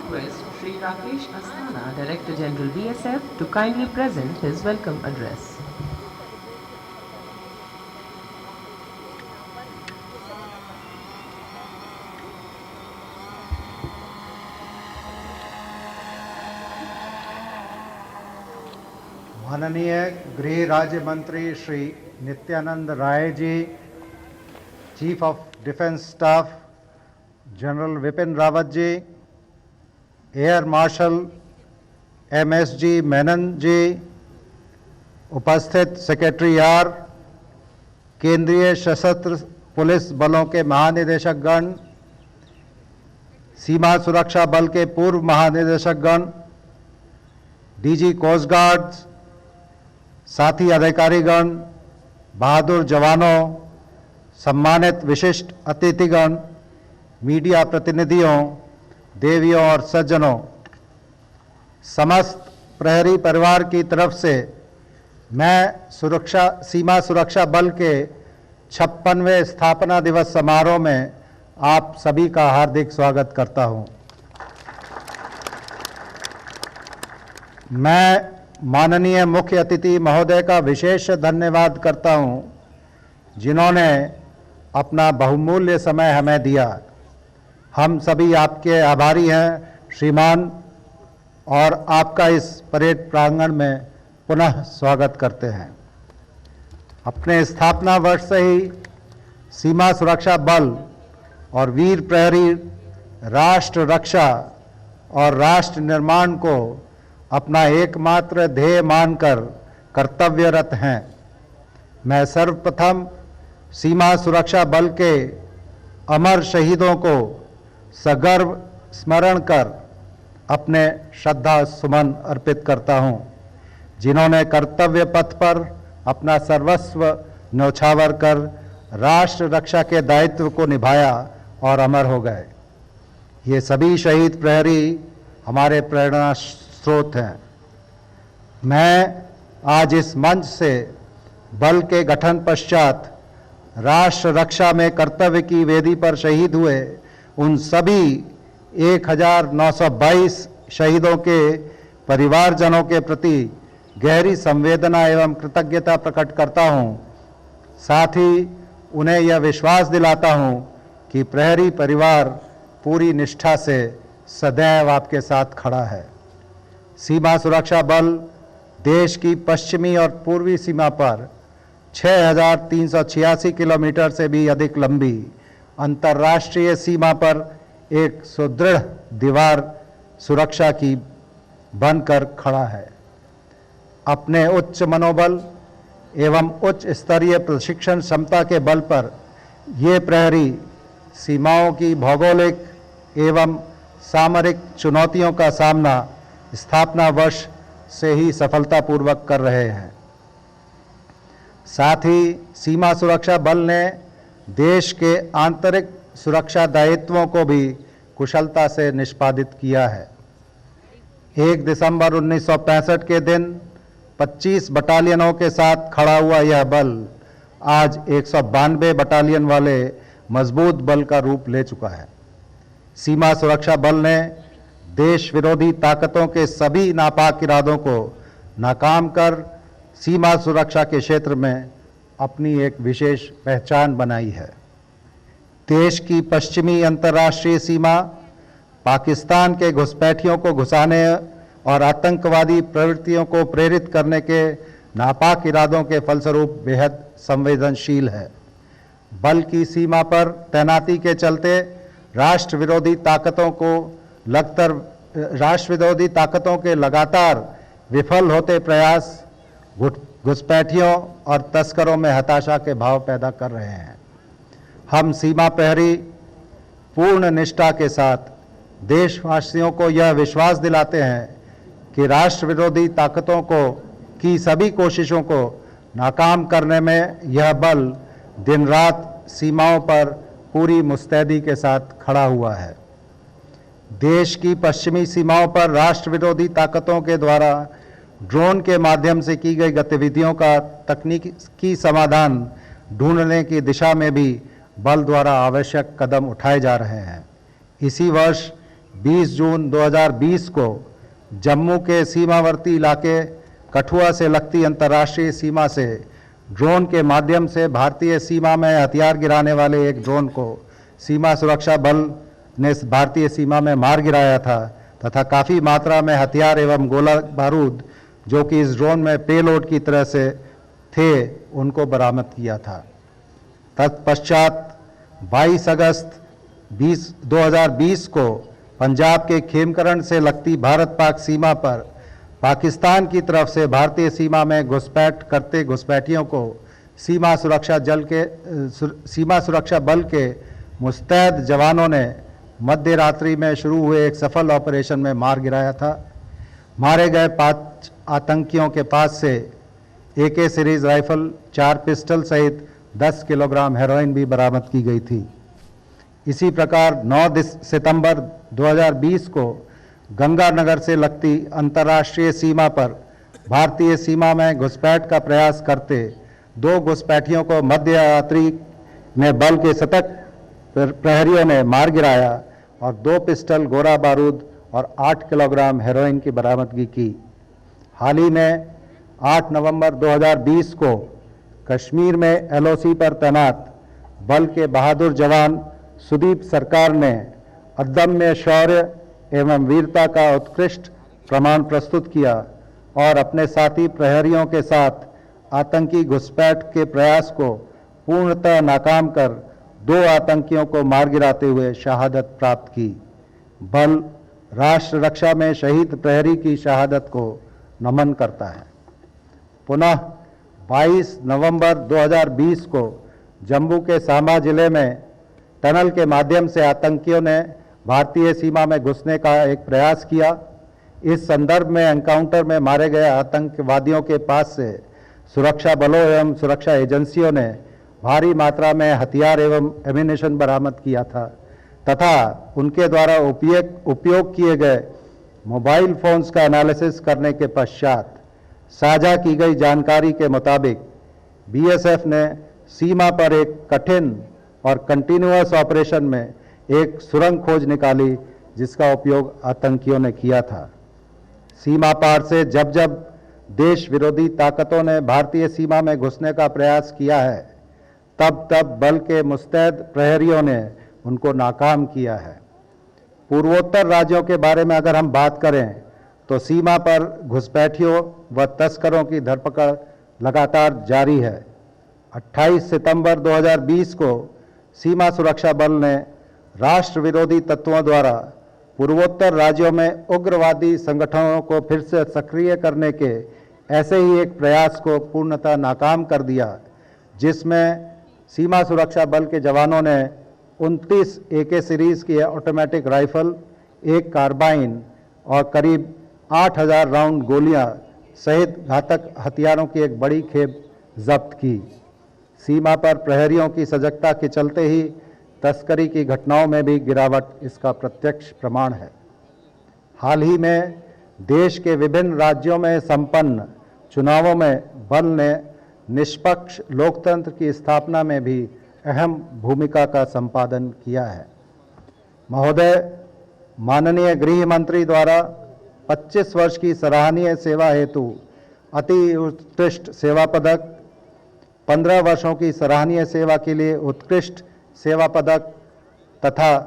request Shri Rakesh Asthana, Director General BSF, to kindly present his welcome address. माननीय गृह राज्य मंत्री Shri Nityanand Rai ji, chief of defence staff general Bipin Rawat ji, air marshal MSG Menon ji, उपस्थित secretary are, केंद्रीय सशस्त्र police बलों के महानिदेशकगण, सीमा सुरक्षा बल के पूर्व महानिदेशकगण, DG कोस्ट गार्ड, साथी अधिकारीगण, बहादुर जवानों, सम्मानित विशिष्ट अतिथिगण, मीडिया प्रतिनिधियों, देवियों और सज्जनों, समस्त प्रहरी परिवार की तरफ से मैं सीमा सुरक्षा बल के 56वें स्थापना दिवस समारोह में आप सभी का हार्दिक स्वागत करता हूं। मैं माननीय मुख्य अतिथि महोदय का विशेष धन्यवाद करता हूं, जिन्होंने अपना बहुमूल्य समय हमें दिया। हम सभी आपके आभारी हैं श्रीमान, और आपका इस परेड प्रांगण में पुनः स्वागत करते हैं। अपने स्थापना वर्ष से ही सीमा सुरक्षा बल और वीर प्रहरी राष्ट्र रक्षा और राष्ट्र निर्माण को अपना एकमात्र ध्येय मानकर कर्तव्यरत हैं। मैं सर्वप्रथम सीमा सुरक्षा बल के अमर शहीदों को सगर्व स्मरण कर अपने श्रद्धा सुमन अर्पित करता हूं, जिन्होंने कर्तव्य पथ पर अपना सर्वस्व न्यौछावर कर राष्ट्र रक्षा के दायित्व को निभाया और अमर हो गए। ये सभी शहीद प्रहरी हमारे प्रेरणा स्रोत हैं। मैं आज इस मंच से बल के गठन पश्चात राष्ट्र रक्षा में कर्तव्य की वेदी पर शहीद हुए उन सभी 1922 शहीदों के परिवारजनों के प्रति गहरी संवेदना एवं कृतज्ञता प्रकट करता हूं। साथ ही उन्हें यह विश्वास दिलाता हूं कि प्रहरी परिवार पूरी निष्ठा से सदैव आपके साथ खड़ा है। सीमा सुरक्षा बल देश की पश्चिमी और पूर्वी सीमा पर 6,386 किलोमीटर से भी अधिक लंबी अंतर्राष्ट्रीय सीमा पर एक सुदृढ़ दीवार सुरक्षा की बनकर खड़ा है। अपने उच्च मनोबल एवं उच्च स्तरीय प्रशिक्षण क्षमता के बल पर ये प्रहरी सीमाओं की भौगोलिक एवं सामरिक चुनौतियों का सामना स्थापना वर्ष से ही सफलतापूर्वक कर रहे हैं। साथ ही सीमा सुरक्षा बल ने देश के आंतरिक सुरक्षा दायित्वों को भी कुशलता से निष्पादित किया है। 1 दिसंबर 1965 के दिन 25 बटालियनों के साथ खड़ा हुआ यह बल आज 192 बटालियन वाले मजबूत बल का रूप ले चुका है। सीमा सुरक्षा बल ने देश विरोधी ताकतों के सभी नापाक इरादों को नाकाम कर सीमा सुरक्षा के क्षेत्र में अपनी एक विशेष पहचान बनाई है। देश की पश्चिमी अंतर्राष्ट्रीय सीमा पाकिस्तान के घुसपैठियों को घुसाने और आतंकवादी प्रवृत्तियों को प्रेरित करने के नापाक इरादों के फलस्वरूप बेहद संवेदनशील है। बल की सीमा पर तैनाती के चलते राष्ट्र विरोधी ताकतों के लगातार विफल होते प्रयास घुसपैठियों और तस्करों में हताशा के भाव पैदा कर रहे हैं। हम सीमा प्रहरी पूर्ण निष्ठा के साथ देशवासियों को यह विश्वास दिलाते हैं कि राष्ट्र विरोधी ताकतों की सभी कोशिशों को नाकाम करने में यह बल दिन रात सीमाओं पर पूरी मुस्तैदी के साथ खड़ा हुआ है। देश की पश्चिमी सीमाओं पर राष्ट्र विरोधी ताकतों के द्वारा ड्रोन के माध्यम से की गई गतिविधियों का तकनीकी समाधान ढूंढने की दिशा में भी बल द्वारा आवश्यक कदम उठाए जा रहे हैं। इसी वर्ष 20 जून 2020 को जम्मू के सीमावर्ती इलाके कठुआ से लगती अंतर्राष्ट्रीय सीमा से ड्रोन के माध्यम से भारतीय सीमा में हथियार गिराने वाले एक ड्रोन को सीमा सुरक्षा बल ने भारतीय सीमा में मार गिराया था तथा काफ़ी मात्रा में हथियार एवं गोला बारूद जो कि इस ड्रोन में पेलोड की तरह से थे उनको बरामद किया था। तत्पश्चात 22 अगस्त 2020 को पंजाब के खेमकरण से लगती भारत पाक सीमा पर पाकिस्तान की तरफ से भारतीय सीमा में घुसपैठ करते घुसपैठियों को सीमा सुरक्षा बल के मुस्तैद जवानों ने मध्य रात्रि में शुरू हुए एक सफल ऑपरेशन में मार गिराया था। मारे गए 5 आतंकियों के पास से AK सीरीज राइफल, 4 पिस्टल सहित 10 किलोग्राम हेरोइन भी बरामद की गई थी। इसी प्रकार 9 सितंबर 2020 को गंगानगर से लगती अंतर्राष्ट्रीय सीमा पर भारतीय सीमा में घुसपैठ का प्रयास करते 2 घुसपैठियों को मध्य रात्रि में बल के सतर्क प्रहरियों ने मार गिराया और 2 पिस्टल, गोला बारूद और 8 किलोग्राम हेरोइन की बरामदगी की। हाल ही में 8 नवंबर 2020 को कश्मीर में LOC पर तैनात बल के बहादुर जवान सुदीप सरकार ने अदम्य शौर्य एवं वीरता का उत्कृष्ट प्रमाण प्रस्तुत किया और अपने साथी प्रहरियों के साथ आतंकी घुसपैठ के प्रयास को पूर्णतः नाकाम कर 2 आतंकियों को मार गिराते हुए शहादत प्राप्त की। बल राष्ट्र रक्षा में शहीद प्रहरी की शहादत को नमन करता है। पुनः 22 नवंबर 2020 को जम्मू के सांबा जिले में टनल के माध्यम से आतंकियों ने भारतीय सीमा में घुसने का एक प्रयास किया। इस संदर्भ में एनकाउंटर में मारे गए आतंकवादियों के पास से सुरक्षा बलों एवं सुरक्षा एजेंसियों ने भारी मात्रा में हथियार एवं एमिनेशन बरामद किया था तथा उनके द्वारा उपयोग किए गए मोबाइल फोन्स का एनालिसिस करने के पश्चात साझा की गई जानकारी के मुताबिक BSF ने सीमा पर एक कठिन और कंटिन्यूअस ऑपरेशन में एक सुरंग खोज निकाली जिसका उपयोग आतंकियों ने किया था। सीमा पार से जब जब देश विरोधी ताकतों ने भारतीय सीमा में घुसने का प्रयास किया है तब तब बल के मुस्तैद प्रहरियों ने उनको नाकाम किया है। पूर्वोत्तर राज्यों के बारे में अगर हम बात करें तो सीमा पर घुसपैठियों व तस्करों की धरपकड़ लगातार जारी है। 28 सितंबर 2020 को सीमा सुरक्षा बल ने राष्ट्र विरोधी तत्वों द्वारा पूर्वोत्तर राज्यों में उग्रवादी संगठनों को फिर से सक्रिय करने के ऐसे ही एक प्रयास को पूर्णतः नाकाम कर दिया, जिसमें सीमा सुरक्षा बल के जवानों ने 29 AK सीरीज की ऑटोमेटिक राइफल, 1 कार्बाइन और करीब 8000 राउंड गोलियां सहित घातक हथियारों की एक बड़ी खेप जब्त की। सीमा पर प्रहरियों की सजगता के चलते ही तस्करी की घटनाओं में भी गिरावट इसका प्रत्यक्ष प्रमाण है। हाल ही में देश के विभिन्न राज्यों में संपन्न चुनावों में बल ने निष्पक्ष लोकतंत्र की स्थापना में भी अहम भूमिका का संपादन किया है। महोदय, माननीय गृह मंत्री द्वारा 25 वर्ष की सराहनीय सेवा हेतु अति उत्कृष्ट सेवा पदक, 15 वर्षों की सराहनीय सेवा के लिए उत्कृष्ट सेवा पदक तथा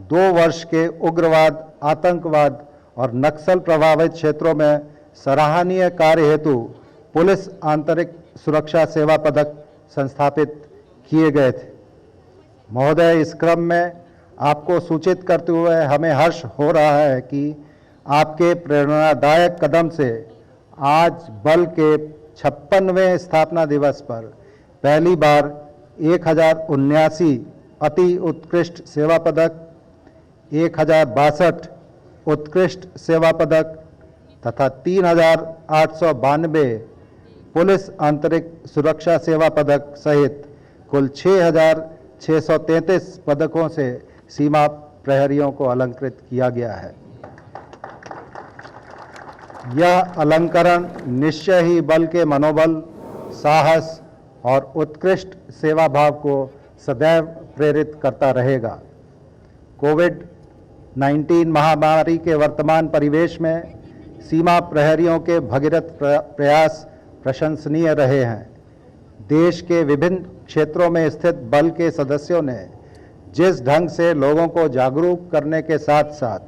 2 वर्ष के उग्रवाद, आतंकवाद और नक्सल प्रभावित क्षेत्रों में सराहनीय कार्य हेतु पुलिस आंतरिक सुरक्षा सेवा पदक संस्थापित किए गए थे। महोदय, इस क्रम में आपको सूचित करते हुए हमें हर्ष हो रहा है कि आपके प्रेरणादायक कदम से आज बल के 56वें स्थापना दिवस पर पहली बार 1079 अति उत्कृष्ट सेवा पदक, 1062 उत्कृष्ट सेवा पदक तथा 3892 पुलिस आंतरिक सुरक्षा सेवा पदक सहित कुल 6633 पदकों से सीमा प्रहरियों को अलंकृत किया गया है। यह अलंकरण निश्चय ही बल के मनोबल, साहस और उत्कृष्ट सेवा भाव को सदैव प्रेरित करता रहेगा। कोविड 19 महामारी के वर्तमान परिवेश में सीमा प्रहरियों के भगीरथ प्रयास प्रशंसनीय रहे हैं। देश के विभिन्न क्षेत्रों में स्थित बल के सदस्यों ने जिस ढंग से लोगों को जागरूक करने के साथ साथ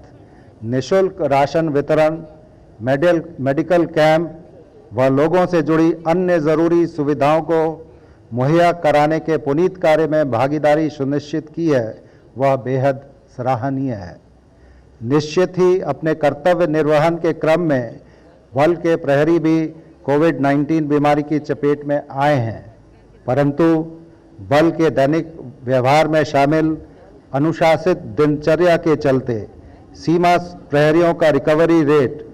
निःशुल्क राशन वितरण, मेडिकल कैंप व लोगों से जुड़ी अन्य ज़रूरी सुविधाओं को मुहैया कराने के पुनीत कार्य में भागीदारी सुनिश्चित की है, वह बेहद सराहनीय है। निश्चित ही अपने कर्तव्य निर्वहन के क्रम में बल के प्रहरी भी कोविड-19 बीमारी की चपेट में आए हैं, परंतु बल के दैनिक व्यवहार में शामिल अनुशासित दिनचर्या के चलते सीमा प्रहरियों का रिकवरी रेट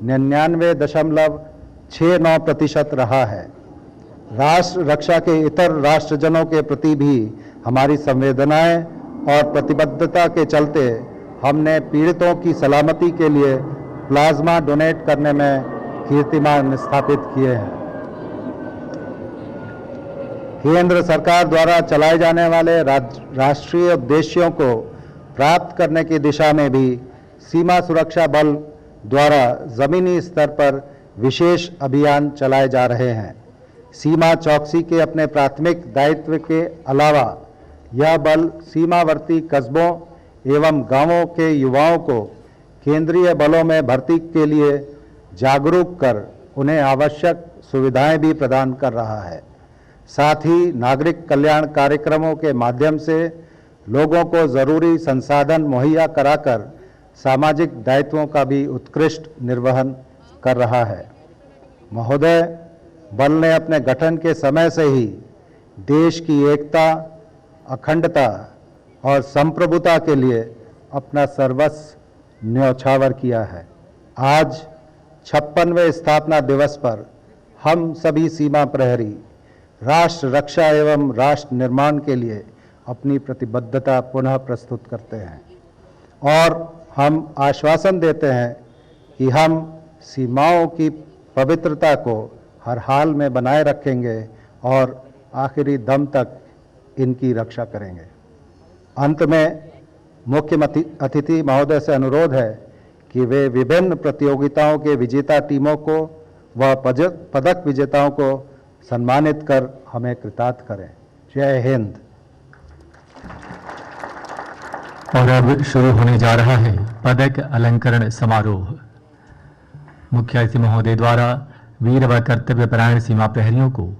99.69% रहा है। राष्ट्र रक्षा के इतर राष्ट्रजनों के प्रति भी हमारी संवेदनाएं और प्रतिबद्धता के चलते हमने पीड़ितों की सलामती के लिए प्लाज्मा डोनेट करने में कीर्तिमान स्थापित किए हैं। केंद्र सरकार द्वारा चलाए जाने वाले राष्ट्रीय उद्देश्यों को प्राप्त करने की दिशा में भी सीमा सुरक्षा बल द्वारा जमीनी स्तर पर विशेष अभियान चलाए जा रहे हैं। सीमा चौकसी के अपने प्राथमिक दायित्व के अलावा यह बल सीमावर्ती कस्बों एवं गांवों के युवाओं को केंद्रीय बलों में भर्ती के लिए जागरूक कर उन्हें आवश्यक सुविधाएं भी प्रदान कर रहा है। साथ ही नागरिक कल्याण कार्यक्रमों के माध्यम से लोगों को जरूरी संसाधन मुहैया कराकर सामाजिक दायित्वों का भी उत्कृष्ट निर्वहन कर रहा है। महोदय, बल ने अपने गठन के समय से ही देश की एकता, अखंडता और संप्रभुता के लिए अपना सर्वस्व न्यौछावर किया है। आज 56वें स्थापना दिवस पर हम सभी सीमा प्रहरी राष्ट्र रक्षा एवं राष्ट्र निर्माण के लिए अपनी प्रतिबद्धता पुनः प्रस्तुत करते हैं और हम आश्वासन देते हैं कि हम सीमाओं की पवित्रता को हर हाल में बनाए रखेंगे और आखिरी दम तक इनकी रक्षा करेंगे। अंत में मुख्य अतिथि महोदय से अनुरोध है कि वे विभिन्न प्रतियोगिताओं के विजेता टीमों को व पदक विजेताओं को सम्मानित कर हमें कृतार्थ करें। जय हिंद। और अब शुरू होने जा रहा है पदक अलंकरण समारोह। मुख्य अतिथि महोदय द्वारा वीर व कर्तव्यपरायण सीमा प्रहरियों को